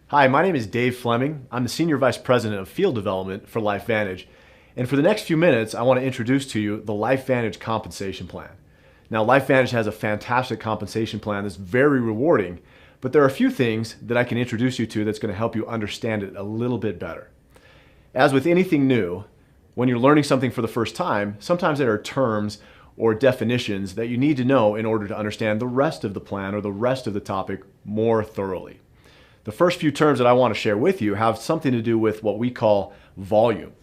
Hi, my name is Dave Fleming. I'm the Senior Vice President of Field Development for Lifevantage. And for the next few minutes, I want to introduce to you the Lifevantage compensation plan. Now, Lifevantage has a fantastic compensation plan that's very rewarding, but there are a few things that I can introduce you to that's going to help you understand it a little bit better. As with anything new, when you're learning something for the first time, sometimes there are terms or definitions that you need to know in order to understand the rest of the plan or the rest of the topic more thoroughly. The first few terms that I want to share with you have something to do with what we call volume.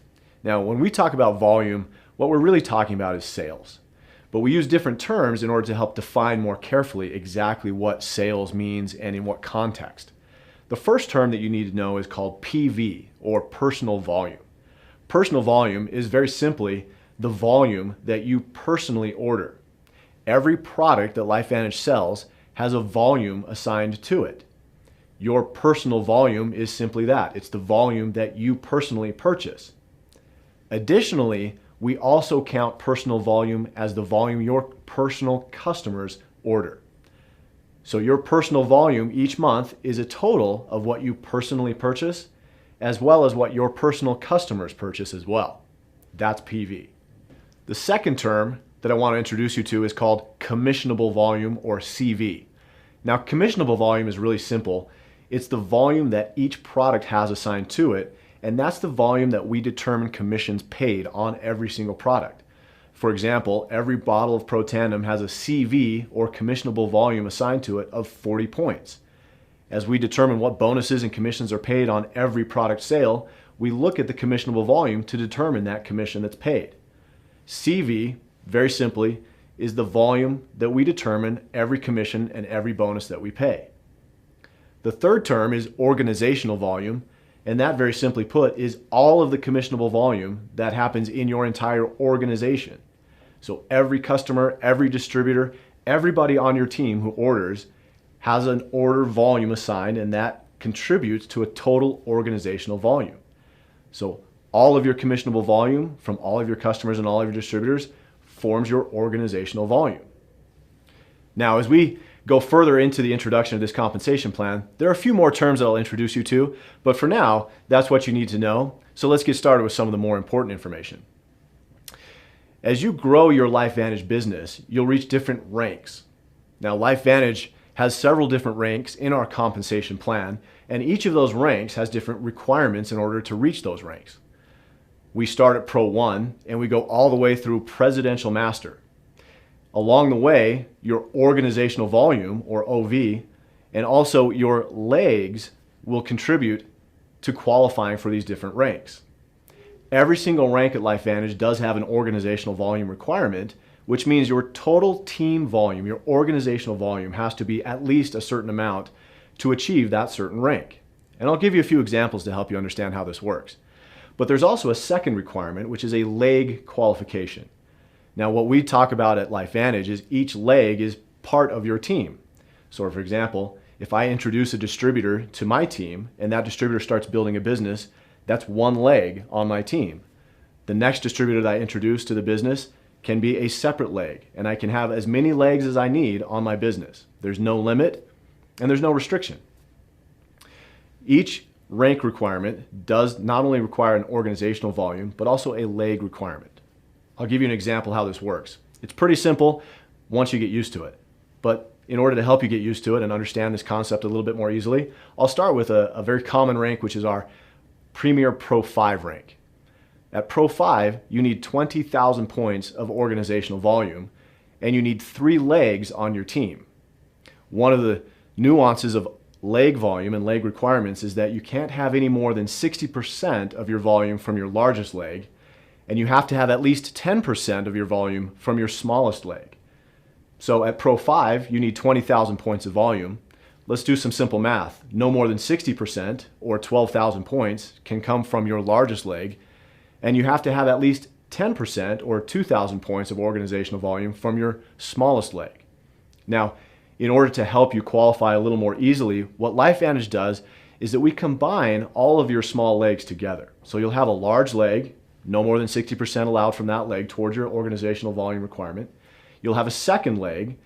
Now, when we talk about volume, what we're really talking about is sales. But we use different terms in order to help define more carefully exactly what sales means and in what context. The first term that you need to know is called PV, or personal volume. Personal volume is very simply the volume that you personally order. Every product that Lifevantage sells has a volume assigned to it. Your personal volume is simply that. It's the volume that you personally purchase. Additionally, we also count personal volume as the volume your personal customers order. So your personal volume each month is a total of what you personally purchase, as well as what your personal customers purchase as well. That's PV. The second term that I want to introduce you to is called commissionable volume, or CV. Now, commissionable volume is really simple. It's the volume that each product has assigned to it, and that's the volume that we determine commissions paid on every single product. For example, every bottle of Pro Tandem has a CV, or commissionable volume, assigned to it of 40 points. As we determine what bonuses and commissions are paid on every product sale, we look at the commissionable volume to determine that commission that's paid. CV, very simply, is the volume that we determine every commission and every bonus that we pay. The third term is organizational volume, and that, very simply put, is all of the commissionable volume that happens in your entire organization. So every customer, every distributor, everybody on your team who orders has an order volume assigned, and that contributes to a total organizational volume. So all of your commissionable volume from all of your customers and all of your distributors forms your organizational volume. Now, as we go further into the introduction of this compensation plan, there are a few more terms that I'll introduce you to, but for now, that's what you need to know. So let's get started with some of the more important information. As you grow your Lifevantage business, you'll reach different ranks. Now, Lifevantage has several different ranks in our compensation plan, and each of those ranks has different requirements in order to reach those ranks. We start at Pro 1 and we go all the way through Presidential Master. Along the way, your organizational volume, or OV, and also your legs will contribute to qualifying for these different ranks. Every single rank at Lifevantage does have an organizational volume requirement, which means your total team volume, your organizational volume, has to be at least a certain amount to achieve that certain rank. And I'll give you a few examples to help you understand how this works. But there's also a second requirement, which is a leg qualification. Now, what we talk about at Lifevantage is each leg is part of your team. So, for example, if I introduce a distributor to my team and that distributor starts building a business, that's one leg on my team. The next distributor that I introduce to the business can be a separate leg, and I can have as many legs as I need on my business. There's no limit and there's no restriction. Each rank requirement does not only require an organizational volume, but also a leg requirement. I'll give you an example how this works. It's pretty simple once you get used to it. But in order to help you get used to it and understand this concept a little bit more easily, I'll start with a very common rank, which is our Premier Pro 5 rank. At Pro 5, you need 20,000 points of organizational volume, and you need 3 legs on your team. One of the nuances of leg volume and leg requirements is that you can't have any more than 60% of your volume from your largest leg, and you have to have at least 10% of your volume from your smallest leg. So at Pro 5, you need 20,000 points of volume. Let's do some simple math. No more than 60%, or 12,000 points, can come from your largest leg, and you have to have at least 10%, or 2,000 points of organizational volume from your smallest leg. Now, in order to help you qualify a little more easily, what Lifevantage does is that we combine all of your small legs together. So you'll have a large leg, no more than 60% allowed from that leg towards your organizational volume requirement. You'll have a second leg,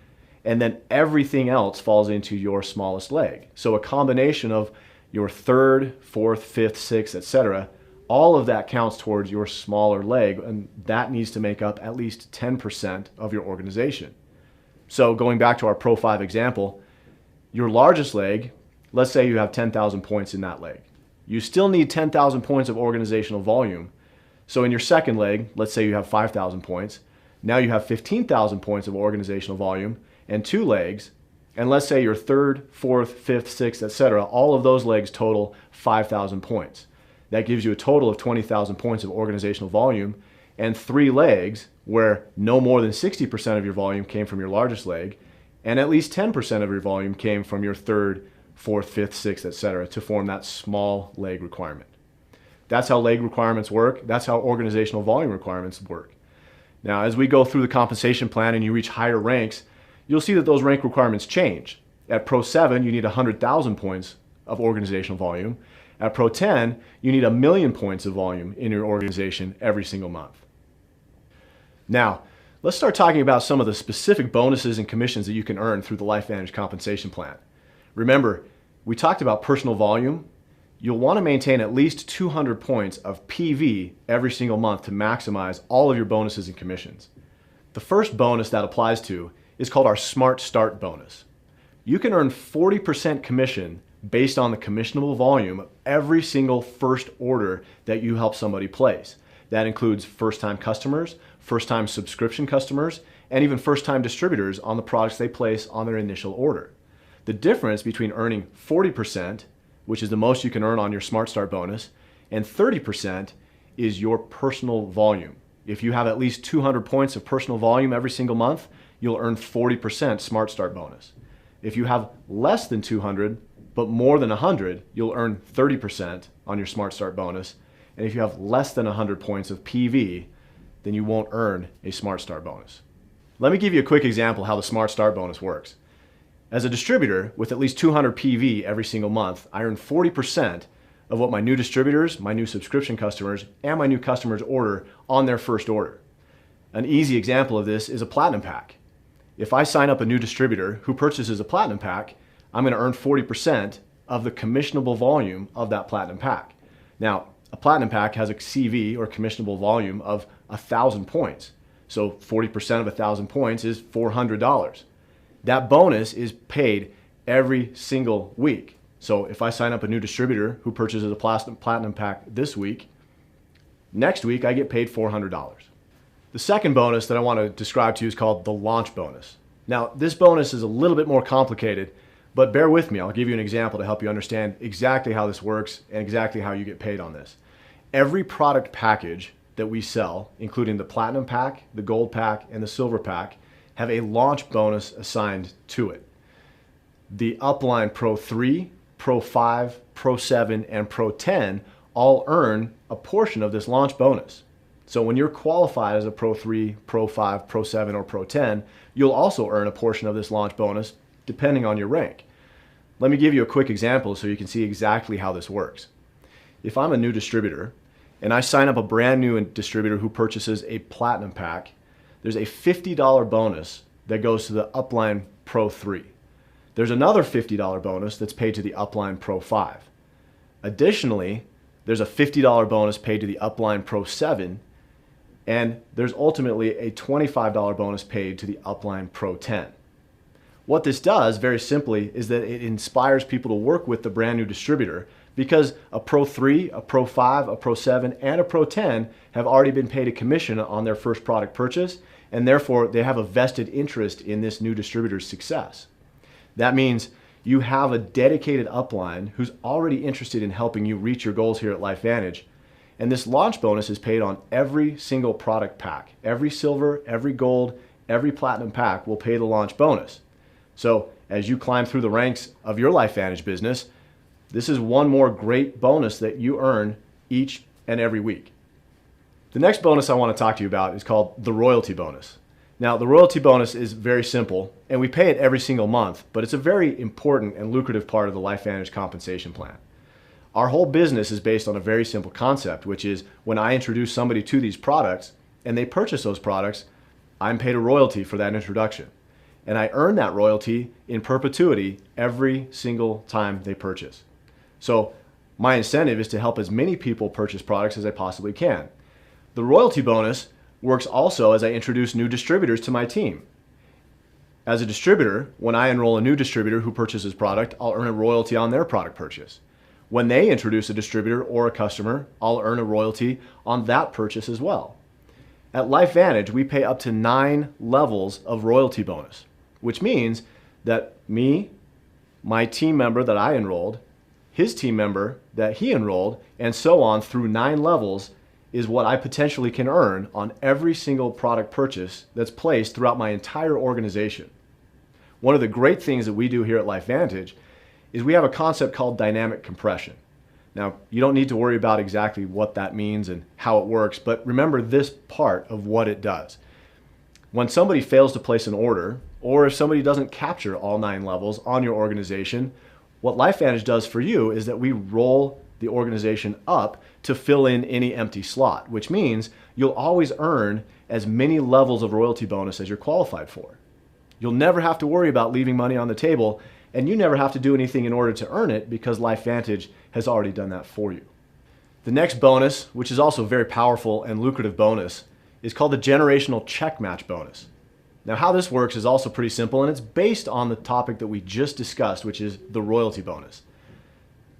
and then everything else falls into your smallest leg. So a combination of your third, fourth, fifth, sixth, etc., all of that counts towards your smaller leg, and that needs to make up at least 10% of your organization. So going back to our Pro 5 example, your largest leg, let's say you have 10,000 points in that leg. You still need 10,000 points of organizational volume. So in your second leg, let's say you have 5,000 points. Now you have 15,000 points of organizational volume and 2 legs. And let's say your third, fourth, fifth, sixth, etc., all of those legs total 5,000 points. That gives you a total of 20,000 points of organizational volume and 3 legs where no more than 60% of your volume came from your largest leg and at least 10% of your volume came from your third, fourth, fifth, sixth, etc. to form that small leg requirement. That's how leg requirements work. That's how organizational volume requirements work. Now, as we go through the compensation plan and you reach higher ranks, you'll see that those rank requirements change. At Pro 7, you need 100,000 points of organizational volume. At Pro 10, you need 1,000,000 points of volume in your organization every single month. Now, let's start talking about some of the specific bonuses and commissions that you can earn through the Lifevantage compensation plan. Remember, we talked about personal volume. You'll want to maintain at least 200 points of PV every single month to maximize all of your bonuses and commissions. The first bonus that applies to is called our Smart Start bonus. You can earn 40% commission based on the commissionable volume of every single first order that you help somebody place. That includes first-time customers, first-time subscription customers, and even first-time distributors on the products they place on their initial order. The difference between earning 40%, which is the most you can earn on your Smart Start bonus, and 30% is your personal volume. If you have at least 200 points of personal volume every single month, you'll earn 40% Smart Start bonus. If you have less than 200, but more than 100, you'll earn 30% on your Smart Start bonus. And if you have less than 100 points of PV, then you won't earn a Smart Start bonus. Let me give you a quick example how the Smart Start bonus works. As a distributor with at least 200 PV every single month, I earn 40% of what my new distributors, my new subscription customers, and my new customers order on their first order. An easy example of this is a Platinum Pack. If I sign up a new distributor who purchases a Platinum Pack, I'm going to earn 40% of the commissionable volume of that Platinum Pack. Now, a Platinum Pack has a CV or commissionable volume of 1,000 points. So 40% of 1,000 points is $400. That bonus is paid every single week. So if I sign up a new distributor who purchases a Platinum Pack this week, next week I get paid $400. The second bonus that I want to describe to you is called the launch bonus. Now, this bonus is a little bit more complicated, but bear with me. I'll give you an example to help you understand exactly how this works and exactly how you get paid on this. Every product package that we sell, including the Platinum Pack, the Gold Pack, and the Silver Pack, have a launch bonus assigned to it. The upline Pro 3, Pro 5, Pro 7, and Pro 10 all earn a portion of this launch bonus. So when you're qualified as a Pro 3, Pro 5, Pro 7, or Pro 10, you'll also earn a portion of this launch bonus depending on your rank. Let me give you a quick example so you can see exactly how this works. If I'm a new distributor and I sign up a brand new distributor who purchases a Platinum Pack, there's a $50 bonus that goes to the upline Pro 3. There's another $50 bonus that's paid to the upline Pro 5. Additionally, there's a $50 bonus paid to the upline Pro 7, and there's ultimately a $25 bonus paid to the upline Pro 10. What this does, very simply, is that it inspires people to work with the brand new distributor because a Pro 3, a Pro 5, a Pro 7, and a Pro 10 have already been paid a commission on their first product purchase, and therefore they have a vested interest in this new distributor's success. That means you have a dedicated upline who's already interested in helping you reach your goals here at Lifevantage, and this launch bonus is paid on every single product pack. Every silver, every gold, every platinum pack will pay the launch bonus. So as you climb through the ranks of your Lifevantage business, this is one more great bonus that you earn each and every week. The next bonus I want to talk to you about is called the royalty bonus. Now, the royalty bonus is very simple, and we pay it every single month, but it's a very important and lucrative part of the Lifevantage compensation plan. Our whole business is based on a very simple concept, which is when I introduce somebody to these products and they purchase those products, I'm paid a royalty for that introduction. And I earn that royalty in perpetuity every single time they purchase. So my incentive is to help as many people purchase products as I possibly can. The royalty bonus works also as I introduce new distributors to my team. As a distributor, when I enroll a new distributor who purchases product, I'll earn a royalty on their product purchase. When they introduce a distributor or a customer, I'll earn a royalty on that purchase as well. At Lifevantage, we pay up to 9 levels of royalty bonus, which means that me, my team member that I enrolled, his team member that he enrolled, and so on through 9 levels is what I potentially can earn on every single product purchase that's placed throughout my entire organization. One of the great things that we do here at Lifevantage is we have a concept called dynamic compression. Now, you don't need to worry about exactly what that means and how it works, but remember this part of what it does. When somebody fails to place an order, or if somebody doesn't capture all 9 levels on your organization, what Lifevantage does for you is that we roll the organization up to fill in any empty slot, which means you'll always earn as many levels of royalty bonus as you're qualified for. You'll never have to worry about leaving money on the table, and you never have to do anything in order to earn it because Lifevantage has already done that for you. The next bonus, which is also a very powerful and lucrative bonus, is called the generational check match bonus. Now, how this works is also pretty simple, and it's based on the topic that we just discussed, which is the royalty bonus.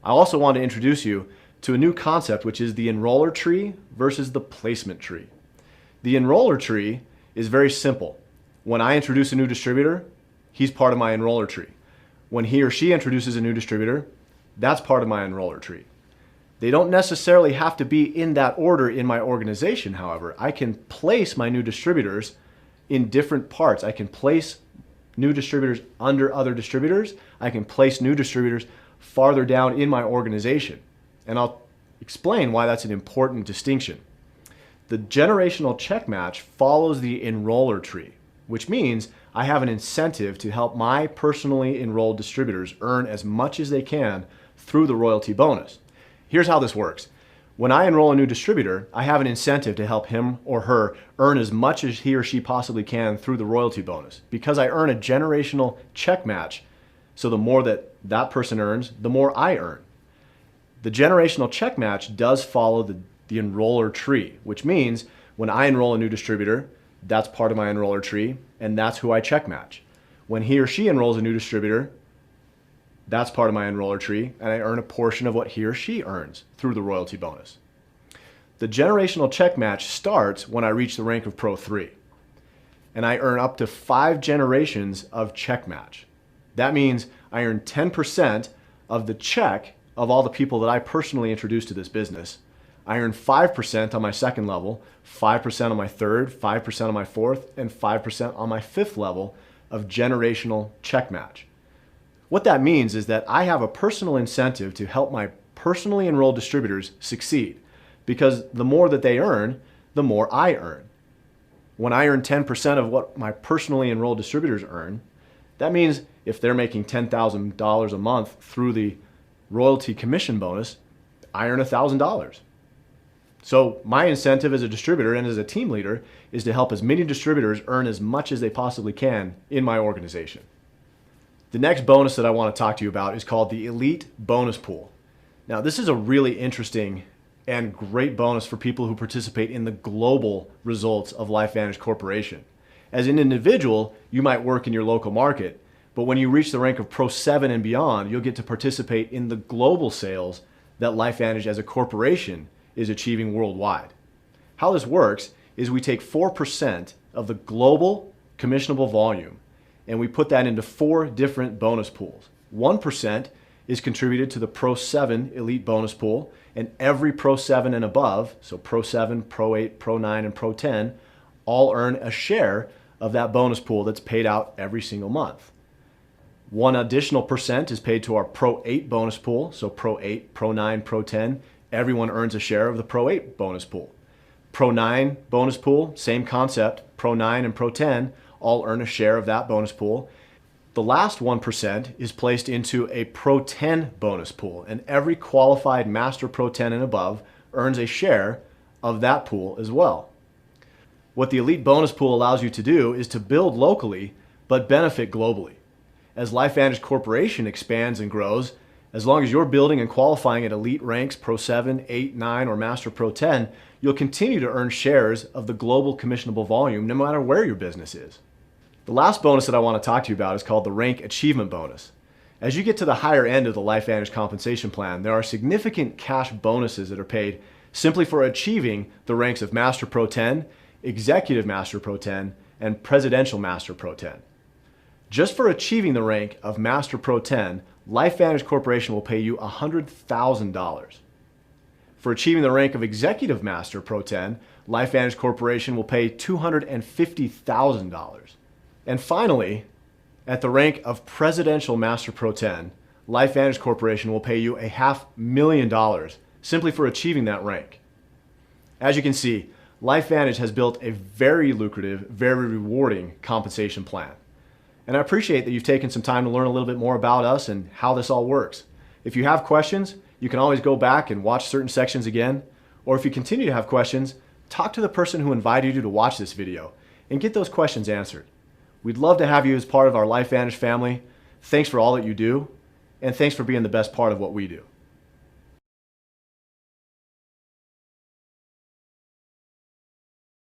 I also want to introduce you to a new concept, which is the enroller tree versus the placement tree. The enroller tree is very simple. When I introduce a new distributor, he's part of my enroller tree. When he or she introduces a new distributor, that's part of my enroller tree. They don't necessarily have to be in that order in my organization, however. I can place my new distributors in different parts. I can place new distributors under other distributors. I can place new distributors farther down in my organization. And I'll explain why that's an important distinction. The generational check match follows the enroller tree, which means I have an incentive to help my personally enrolled distributors earn as much as they can through the royalty bonus. Here's how this works. When I enroll a new distributor, I have an incentive to help him or her earn as much as he or she possibly can through the royalty bonus. Because I earn a generational check match, so the more that that person earns, the more I earn. The generational check match does follow the enroller tree, which means when I enroll a new distributor, that's part of my enroller tree, and that's who I check match. When he or she enrolls a new distributor, that's part of my enroller tree, and I earn a portion of what he or she earns through the royalty bonus. The generational check match starts when I reach the rank of Pro 3, and I earn up to 5 generations of check match. That means I earn 10% of the check of all the people that I personally introduced to this business. I earn 5% on my second level, 5% on my third, 5% on my fourth, and 5% on my fifth level of generational check match. What that means is that I have a personal incentive to help my personally enrolled distributors succeed, because the more that they earn, the more I earn. When I earn 10% of what my personally enrolled distributors earn, that means if they're making $10,000 a month through the royalty commission bonus, I earn $1,000. So my incentive as a distributor and as a team leader is to help as many distributors earn as much as they possibly can in my organization. The next bonus that I want to talk to you about is called the Elite Bonus Pool. Now, this is a really interesting and great bonus for people who participate in the global results of Lifevantage Corporation. As an individual, you might work in your local market, but when you reach the rank of Pro 7 and beyond, you'll get to participate in the global sales that Lifevantage as a corporation is achieving worldwide. How this works is we take 4% of the global commissionable volume and we put that into 4 different bonus pools. 1% is contributed to the Pro 7 Elite Bonus Pool, and every Pro 7 and above, so Pro 7, Pro 8, Pro 9, and Pro 10, all earn a share of that bonus pool that's paid out every single month. 1 additional percent is paid to our Pro 8 bonus pool, so Pro 8, Pro 9, Pro 10, everyone earns a share of the Pro 8 bonus pool. Pro 9 bonus pool, same concept, Pro 9 and Pro 10 all earn a share of that bonus pool. The last 1% is placed into a Pro 10 bonus pool, and every qualified Master Pro 10 and above earns a share of that pool as well. What the Elite Bonus Pool allows you to do is to build locally, but benefit globally. As Lifevantage Corporation expands and grows, As long as you're building and qualifying at elite ranks Pro 7, 8, 9, or Master Pro 10, you'll continue to earn shares of the global commissionable volume no matter where your business is. The last bonus that I want to talk to you about is called the Rank Achievement Bonus. As you get to the higher end of the LifeVantage compensation plan, there are significant cash bonuses that are paid simply for achieving the ranks of Master Pro 10, Executive Master Pro 10, and Presidential Master Pro 10. Just for achieving the rank of Master Pro 10, LifeVantage Corporation will pay you $100,000. For achieving the rank of Executive Master Pro 10, LifeVantage Corporation will pay $250,000. And finally, at the rank of Presidential Master Pro 10, LifeVantage Corporation will pay you $500,000 simply for achieving that rank. As you can see, LifeVantage has built a very lucrative, very rewarding compensation plan. And I appreciate that you've taken some time to learn a little bit more about us and how this all works. If you have questions, you can always go back and watch certain sections again. Or if you continue to have questions, talk to the person who invited you to watch this video and get those questions answered. We'd love to have you as part of our LifeVantage family. Thanks for all that you do, and thanks for being the best part of what we do.